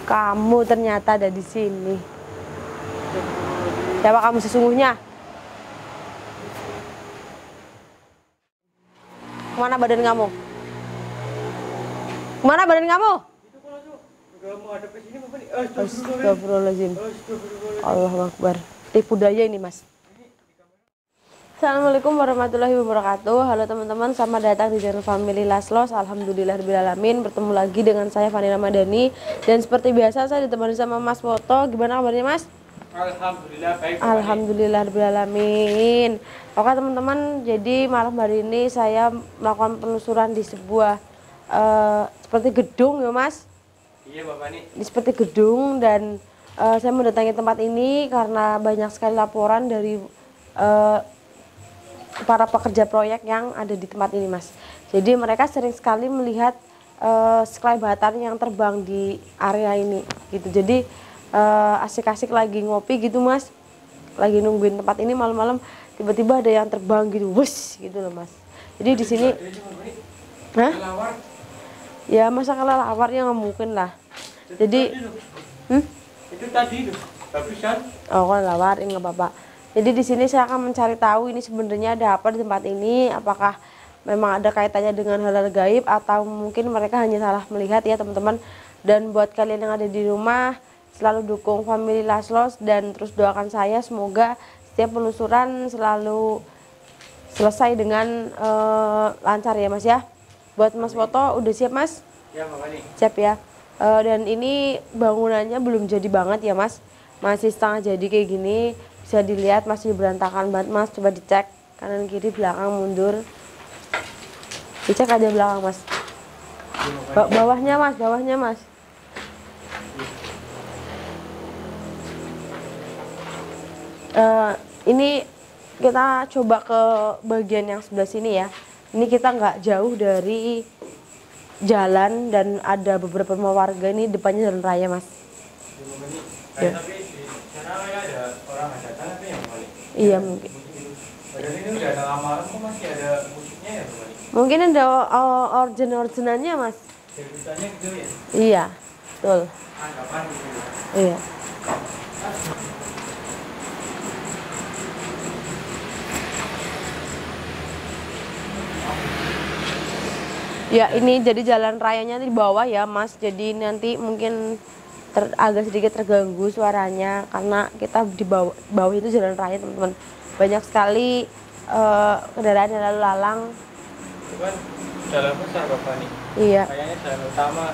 Kamu ternyata ada di sini. Siapa kamu sesungguhnya? Kemana badan kamu? Kemana badan kamu? Astagfirullahaladzim. Allahu Akbar. Tipu daya ini, Mas. Assalamualaikum warahmatullahi wabarakatuh. Halo teman-teman, selamat datang di channel Family Laslos. Alhamdulillahirobbilalamin. Bertemu lagi dengan saya Fani Ramadhani. Dan seperti biasa saya ditemani sama Mas Foto. Gimana kabarnya, Mas? Alhamdulillah baik. Alhamdulillahirobbilalamin. Oke teman-teman, jadi malam hari ini saya melakukan penelusuran di sebuah seperti gedung ya, Mas. Iya, Bapak nih. Di seperti gedung, dan saya mendatangi tempat ini karena banyak sekali laporan dari para pekerja proyek yang ada di tempat ini, Mas. Jadi mereka sering sekali melihat sekelebatan yang terbang di area ini gitu. Jadi asik-asik lagi ngopi gitu, Mas, lagi nungguin tempat ini malam-malam, tiba-tiba ada yang terbang gitu, wush gitu loh, Mas. Jadi di sini ya masa kelelawarnya nggak mungkin lah. Jadi itu tadi loh, bagusan. oh kelelawar nggak apa-apa. Jadi di sini saya akan mencari tahu ini sebenarnya ada apa di tempat ini, apakah memang ada kaitannya dengan hal-hal gaib atau mungkin mereka hanya salah melihat ya, teman-teman. Dan buat kalian yang ada di rumah, selalu dukung Family Laslos dan terus doakan saya semoga setiap penelusuran selalu selesai dengan lancar ya, Mas ya. Buat Mas Foto udah siap, Mas? Ya, Bapak nih. Siap ya. Dan ini bangunannya belum jadi banget ya, Mas. Masih setengah jadi kayak gini. Bisa dilihat masih berantakan banget, Mas. Coba dicek kanan kiri belakang mundur. Dicek aja belakang, Mas. Bawahnya, Mas, bawahnya, Mas. Ini kita coba ke bagian yang sebelah sini ya. Ini kita nggak jauh dari jalan dan ada beberapa rumah warga, ini depannya jalan raya, Mas. Ya. Tapi di sana ada orang datang apa yang balik? Iya mungkin. Padahal ini udah ada lamaran kok masih ada musiknya ya, Bapak nih? Mungkin ada origin-originannya, Mas. Ceritanya gitu ya? Iya, betul. Anggapan gitu. Iya. Ya ini jadi jalan rayanya di bawah ya, Mas. Jadi nanti mungkin agak sedikit terganggu suaranya karena kita di bawah itu jalan raya, teman-teman. Banyak sekali kendaraan yang lalu lalang. Itu kan jalan besar, Bapak nih. Iya. Kayaknya jalan utama.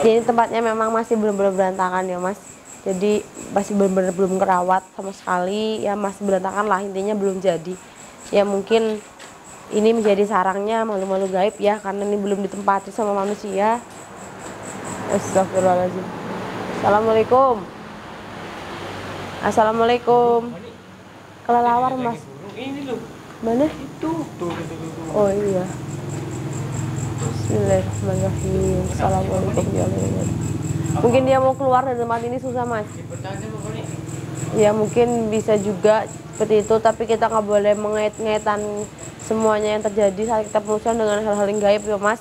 Jadi tempatnya memang masih benar-benar berantakan ya, Mas. Jadi masih benar-benar belum kerawat sama sekali ya, masih berantakan lah, intinya belum jadi. Ya mungkin ini menjadi sarangnya malu-malu gaib ya, karena ini belum ditempati sama manusia. Astagfirullahaladzim. Assalamualaikum. Assalamualaikum. Kelelawar, Mas. Ini loh. Mana? Itu. Tuh. Oh iya. Bismillahirrahmanirrahim. Assalamualaikum ya Allah. Mungkin dia mau keluar dari tempat ini susah, Mas. Dipertanya, Bapak nih. Ya mungkin bisa juga seperti itu, tapi kita nggak boleh mengait-ngaitan semuanya yang terjadi saat kita penelusuran dengan hal-hal yang gaib ya, Mas.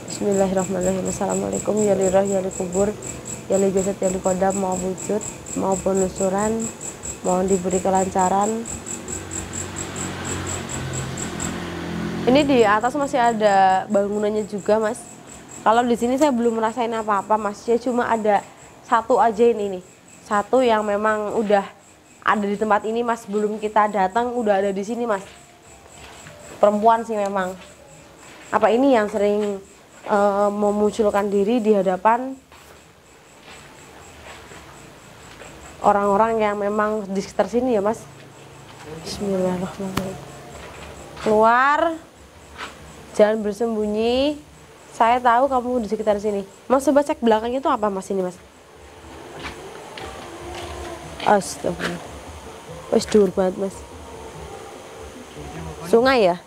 Bismillahirrahmanirrahim. Assalamualaikum ya lirah ya kubur ya li jasad ya li kodam, mau wujud mau penelusuran, mohon diberi kelancaran. Ini di atas masih ada bangunannya juga, Mas. Kalau di sini saya belum merasain apa-apa, Mas. Ya cuma ada satu aja ini nih. Satu yang memang udah ada di tempat ini, Mas. Belum kita datang udah ada di sini, Mas. Perempuan sih memang. Apa ini yang sering memunculkan diri di hadapan orang-orang yang memang di sekitar sini ya, Mas. Bismillahirrahmanirrahim. Keluar. Jangan bersembunyi. Saya tahu kamu di sekitar sini. Mas, coba cek belakangnya itu apa, Mas, ini, Mas? Astagfirullah. Wes dur banget, Mas. Sungai ya?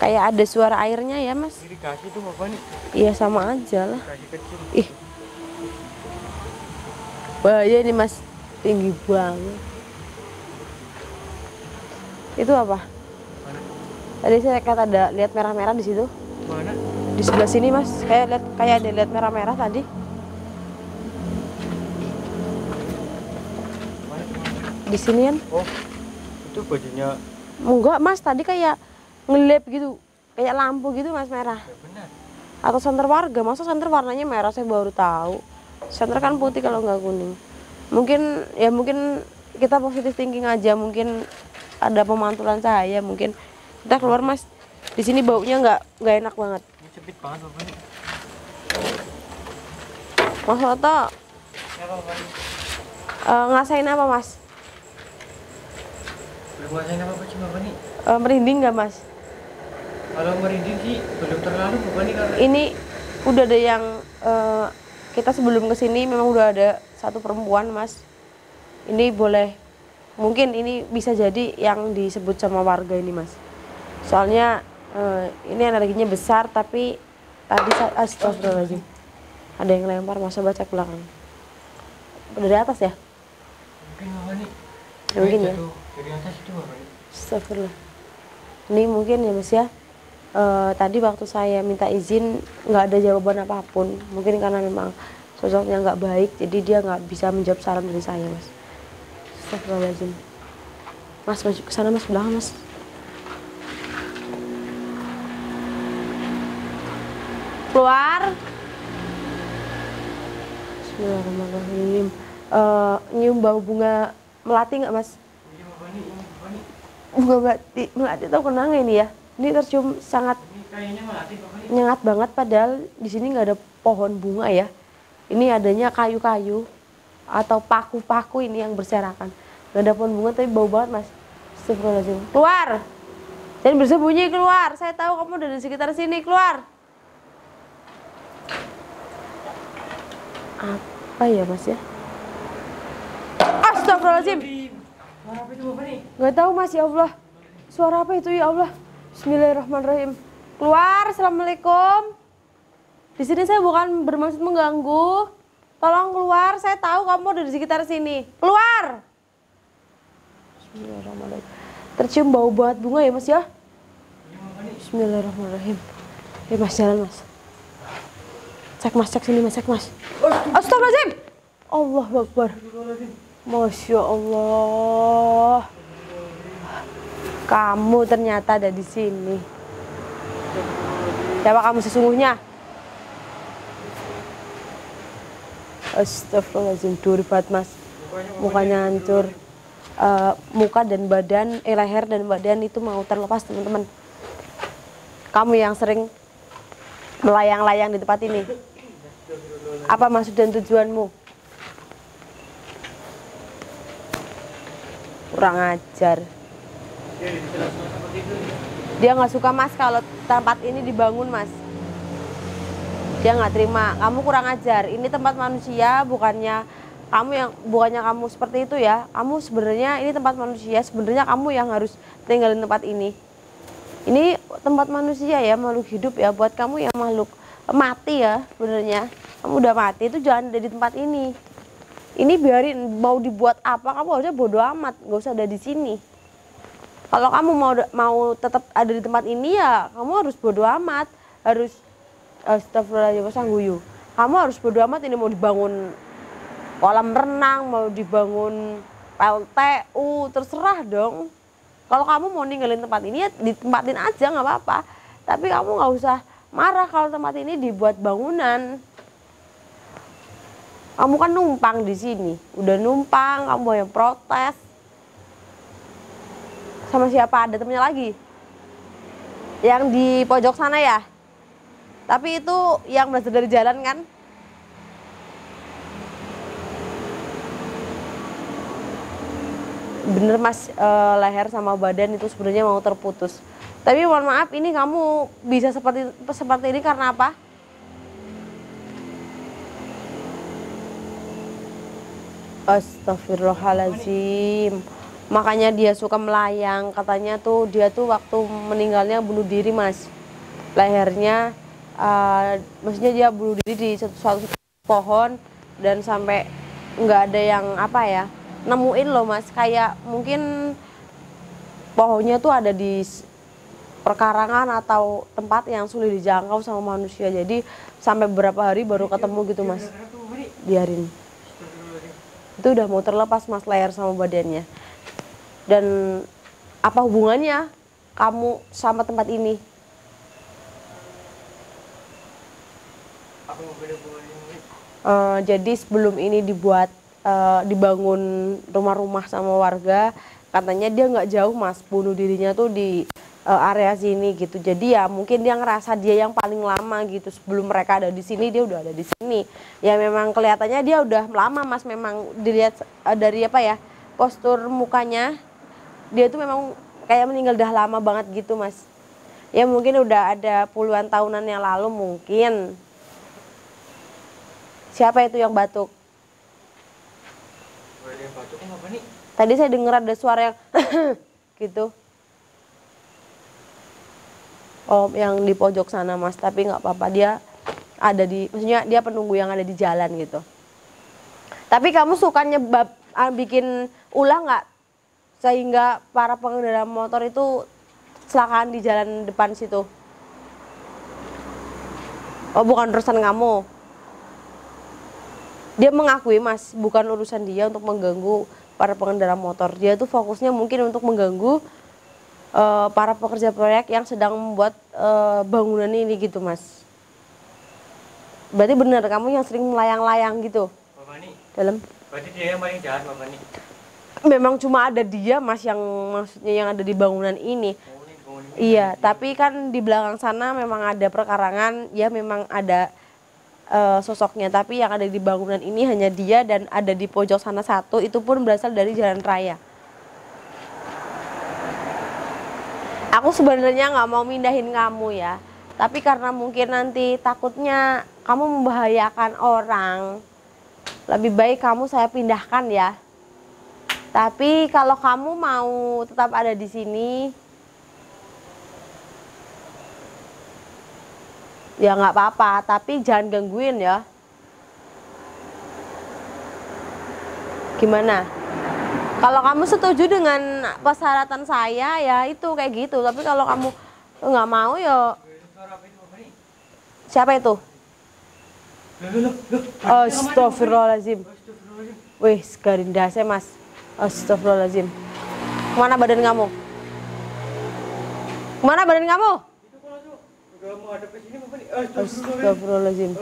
Kayak ada suara airnya ya, Mas? Irigasi tuh, Bapak nih. Iya sama aja lah. Irigasi kecil. Ih. Bahaya ini, Mas. Tinggi banget. Itu apa? Mana? Tadi saya kata ada lihat merah-merah di situ. Mana? Di Di sebelah sini mas, kayak ada lihat merah-merah tadi. Di sini kan? Oh, itu bajunya. Enggak mas, tadi kayak ngelip gitu, kayak lampu gitu mas merah. Ya benar. Atau senter warga, masa senter warnanya merah saya baru tahu. Senter kan putih kalau nggak kuning. Mungkin kita positif thinking aja, mungkin ada pemantulan cahaya, mungkin kita keluar mas. Di sini baunya nggak enak banget. Ini sempit banget Bapak ini. Mas Oto, Ya Bapak ini. ngasain apa mas? Belum ngasain apa-apa sih Bapak ini. Merinding nggak mas? Kalau merinding sih belum terlalu Bapak ini karena Ini udah ada yang kita sebelum kesini memang udah ada satu perempuan mas. Ini boleh, mungkin ini bisa jadi yang disebut sama warga ini mas. Soalnya ini energinya besar tapi tadi astagfirullahaladzim, ada yang lempar, masa baca ke belakang dari atas ya? mungkin Bapak ini. Ya, mungkin ya. Jatuh dari atas itu Bapak ini. Astagfirullah. Ini mungkin ya mas ya. Tadi waktu saya minta izin nggak ada jawaban apapun, mungkin karena memang sosoknya nggak baik, jadi dia nggak bisa menjawab saran dari saya mas. Astagfirullahaladzim. Mas maju ke sana mas, belakang mas. Keluar. Bismillahirrahmanirrahim. Nyium bau bunga melati nggak mas? Ini Bapak ini, Bapak ini. Bunga melati atau kenanga ini ya? Ini tercium sangat Ini kayaknya melati Bapak ini. nyengat banget, padahal di sini nggak ada pohon bunga ya. Ini adanya kayu-kayu atau paku-paku ini yang berserakan. Nggak ada pohon bunga tapi bau banget mas. Astagfirullahaladzim. Keluar. Jangan bersembunyi, keluar. Saya tahu kamu udah di sekitar sini, keluar. Apa ya mas ya? Astagfirullahaladzim. Suara apa itu Bapak ini? Nggak tahu mas, ya Allah. Suara apa itu ya Allah? Bismillahirrahmanirrahim. Keluar. Assalamualaikum. Di sini saya bukan bermaksud mengganggu. Tolong keluar. Saya tahu kamu ada di sekitar sini. Keluar. Bismillahirrahmanirrahim. Tercium bau banget bunga ya mas ya? Bismillahirrahmanirrahim. Mas jalan mas. Cek mas, cek sini mas, cek mas. Astagfirullahaladzim. Allahu Akbar. Masya Allah. Kamu ternyata ada di sini. Siapa kamu sesungguhnya? Astagfirullahaladzim, duri banget mas. Mukanya hancur. Muka dan badan, leher dan badan itu mau terlepas teman-teman. Kamu yang sering melayang-layang di tempat ini. Apa maksud dan tujuanmu? Kurang ajar. Dia nggak suka mas kalau tempat ini dibangun mas. Dia nggak terima. Kamu kurang ajar. Ini tempat manusia, bukannya kamu seperti itu ya. Kamu sebenarnya ini tempat manusia. Sebenarnya kamu yang harus tinggalin tempat ini. Ini tempat manusia ya, makhluk hidup ya. Buat kamu yang makhluk mati ya sebenarnya. Kamu udah mati, itu jangan ada di tempat ini. Ini biarin mau dibuat apa, kamu harusnya bodo amat, nggak usah ada di sini. Kalau kamu mau tetap ada di tempat ini ya, kamu harus bodo amat, harus astagfirullahaladzim. Kamu harus bodo amat. Ini mau dibangun kolam renang, mau dibangun PLTU, terserah dong. Kalau kamu mau ninggalin tempat ini ya ditempatin aja, nggak apa-apa. Tapi kamu nggak usah marah kalau tempat ini dibuat bangunan. Kamu kan numpang di sini, udah numpang, kamu yang protes. Sama siapa? Ada temennya lagi? Yang di pojok sana ya? Tapi itu yang belajar dari jalan kan? Bener mas, leher sama badan itu sebenarnya mau terputus. Tapi mohon maaf, ini kamu bisa seperti ini karena apa? Astagfirullahaladzim. Makanya dia suka melayang. Katanya tuh dia tuh waktu meninggalnya bunuh diri mas. Lehernya maksudnya dia bunuh diri di suatu pohon. Dan sampai nggak ada yang apa ya, nemuin loh mas. Kayak mungkin pohonnya tuh ada di perkarangan atau tempat yang sulit dijangkau sama manusia. Jadi sampai beberapa hari baru ketemu gitu mas. Biarin. Itu udah mau terlepas mas leher sama badannya. Dan apa hubungannya kamu sama tempat ini? Jadi sebelum ini dibangun rumah-rumah sama warga, katanya dia nggak jauh mas, bunuh dirinya tuh di area sini gitu. Jadi ya mungkin dia ngerasa dia yang paling lama gitu, sebelum mereka ada di sini dia udah ada di sini. Ya memang kelihatannya dia udah lama mas, memang dilihat dari apa ya, postur mukanya dia tuh memang kayak meninggal udah lama banget gitu mas. Ya mungkin udah ada puluhan tahunan yang lalu mungkin. Siapa itu yang batuk? Tadi saya dengar ada suara yang gitu. Oh, yang di pojok sana mas, tapi nggak apa-apa, dia ada di, maksudnya dia penunggu yang ada di jalan gitu. Tapi kamu suka bikin ulah nggak, sehingga para pengendara motor itu kecelakaan di jalan depan situ? Oh, bukan urusan kamu. Dia mengakui mas, bukan urusan dia untuk mengganggu para pengendara motor. Dia tuh fokusnya mungkin untuk mengganggu para pekerja proyek yang sedang membuat bangunan ini gitu mas. Berarti benar kamu yang sering melayang-layang gitu? Bapak nih, dalam. berarti dia yang paling jahat Bapak nih? Memang cuma ada dia mas yang maksudnya yang ada di bangunan ini. Iya, tapi kan di belakang sana memang ada perkarangan, ya memang ada sosoknya, tapi yang ada di bangunan ini hanya dia, dan ada di pojok sana satu, itu pun berasal dari jalan raya. Aku sebenarnya nggak mau mindahin kamu ya, tapi karena mungkin nanti takutnya kamu membahayakan orang, lebih baik kamu saya pindahkan ya. Tapi kalau kamu mau tetap ada di sini, ya nggak apa-apa, tapi jangan gangguin ya. Gimana? Kalau kamu setuju dengan persyaratan saya, ya itu kayak gitu. Tapi kalau kamu nggak mau ya. Siapa itu? Astagfirullahaladzim. Wih, garinda saya mas. Astagfirullahaladzim. Kemana badan kamu? Kemana badan kamu? Astagfirullahaladzim.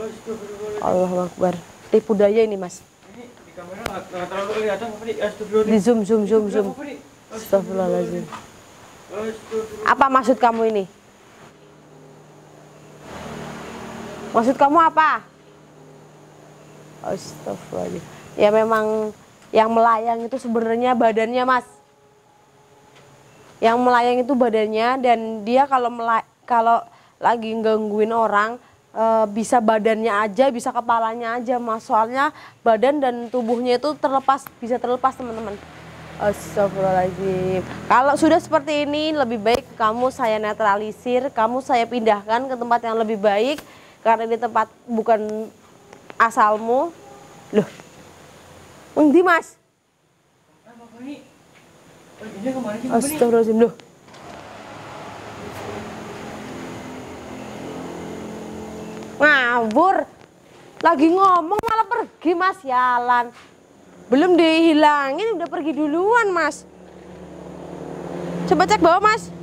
Allahu Akbar. Tipu daya ini mas. Ini di kamera nggak terlalu kelihatan Bapak nih. Astagfirullahaladzim. Di zoom. Astagfirullahaladzim. Apa maksud kamu ini? Maksud kamu apa? Astagfirullahaladzim. Ya memang yang melayang itu sebenarnya badannya mas. Yang melayang itu badannya, dan dia kalau lagi gangguin orang, bisa badannya aja, bisa kepalanya aja mas. Soalnya badan dan tubuhnya itu bisa terlepas teman-teman. Astagfirullahaladzim. Kalau sudah seperti ini, lebih baik kamu saya netralisir, kamu saya pindahkan ke tempat yang lebih baik, karena di tempat bukan asalmu. Loh, endi mas? Astagfirullahaladzim. Loh, ngawur, lagi ngomong malah pergi mas, yalan. Belum dihilangin udah pergi duluan mas. Coba cek bawah mas.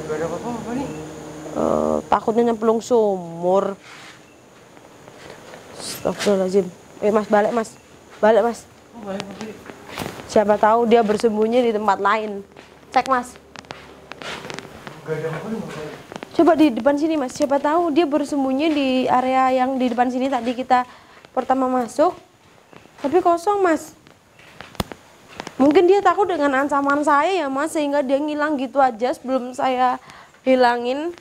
Gak ada apa-apa nih. Takutnya nyemplung sumur. Astagfirullahaladzim. Mas balik mas. Balik mas. Balik Bapak nih. Siapa tahu dia bersembunyi di tempat lain. Cek mas. Gak ada apa-apa nih Bapak. Coba di depan sini mas. Siapa tahu dia bersembunyi di area yang di depan sini tadi kita pertama masuk. Tapi kosong mas. Mungkin dia takut dengan ancaman saya ya mas, sehingga dia ngilang gitu aja sebelum saya hilangin.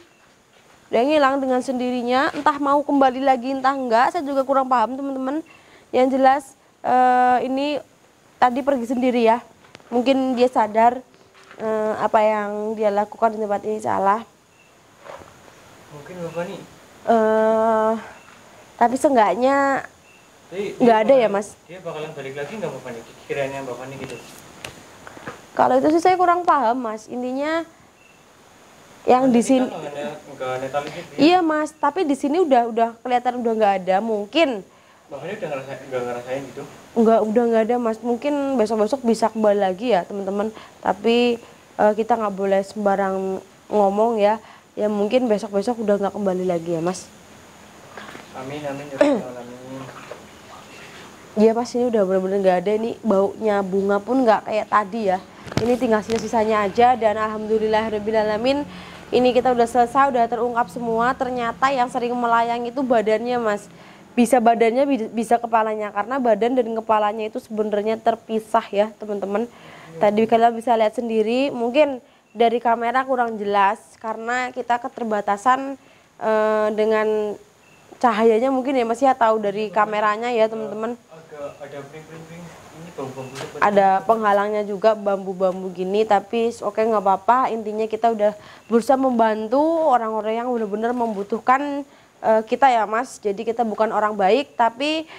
Dia ngilang dengan sendirinya, entah mau kembali lagi entah enggak, saya juga kurang paham teman-teman. Yang jelas ini tadi pergi sendiri ya. Mungkin dia sadar apa yang dia lakukan di tempat ini salah. Mungkin Bapak nih. Tapi seenggaknya nggak ada ya mas. Dia bakalan balik lagi nggak Bapak nih? Kiranya Bapak nih gitu. Kalau itu sih saya kurang paham Mas. Intinya yang di sini nggak netralisir dia. iya Mas, tapi di sini udah kelihatan udah nggak ada. Mungkin Makanya udah nggak ngerasain gitu. udah nggak ada Mas. Mungkin besok-besok bisa kembali lagi ya teman-teman. Tapi kita nggak boleh sembarang ngomong ya. Ya mungkin besok-besok udah nggak kembali lagi ya Mas. Amin amin ya Rabbal alamin. Iya Mas, ini udah bener-bener nggak ada. Ini baunya bunga pun nggak kayak tadi ya. Ini tinggal sisa-sisanya aja dan alhamdulillahirabbil alamin. Ini kita udah selesai, udah terungkap semua. Ternyata yang sering melayang itu badannya Mas. Bisa badannya, bisa kepalanya, karena badan dan kepalanya itu sebenarnya terpisah ya teman-teman. Tadi kalian bisa lihat sendiri, mungkin dari kamera kurang jelas karena kita keterbatasan dengan cahayanya mungkin ya Mas ya, tahu dari kameranya ya teman-teman. Ada pring-pring ini bambu-bambu seperti Ada penghalangnya juga, bambu-bambu gini, tapi oke nggak apa-apa. Intinya kita udah berusaha membantu orang-orang yang benar-benar membutuhkan kita ya Mas. Jadi kita bukan orang baik, tapi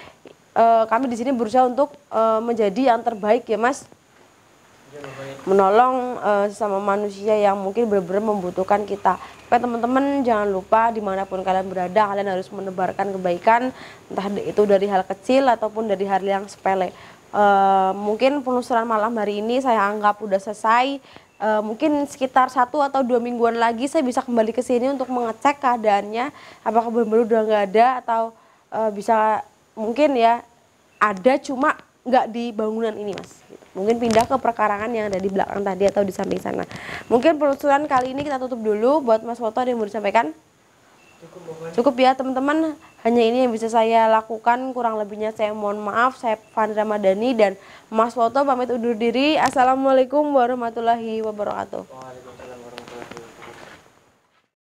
kami di sini berusaha untuk menjadi yang terbaik ya Mas, menolong sesama manusia yang mungkin benar-benar membutuhkan kita. Oke teman-teman, jangan lupa dimanapun kalian berada, kalian harus menebarkan kebaikan, entah itu dari hal kecil ataupun dari hal yang sepele. Mungkin penelusuran malam hari ini saya anggap udah selesai. Mungkin sekitar 1 atau 2 mingguan lagi saya bisa kembali ke sini untuk mengecek keadaannya, apakah benar-benar udah nggak ada atau bisa mungkin ya ada cuma nggak di bangunan ini Mas. Mungkin pindah ke perkarangan yang ada di belakang tadi atau di samping sana. Mungkin penelusuran kali ini kita tutup dulu. Buat Mas Foto ada yang mau disampaikan? Cukup ya teman-teman, hanya ini yang bisa saya lakukan, kurang lebihnya saya mohon maaf. Saya Fani Ramadhani dan Mas Foto pamit undur diri. Assalamualaikum warahmatullahi wabarakatuh.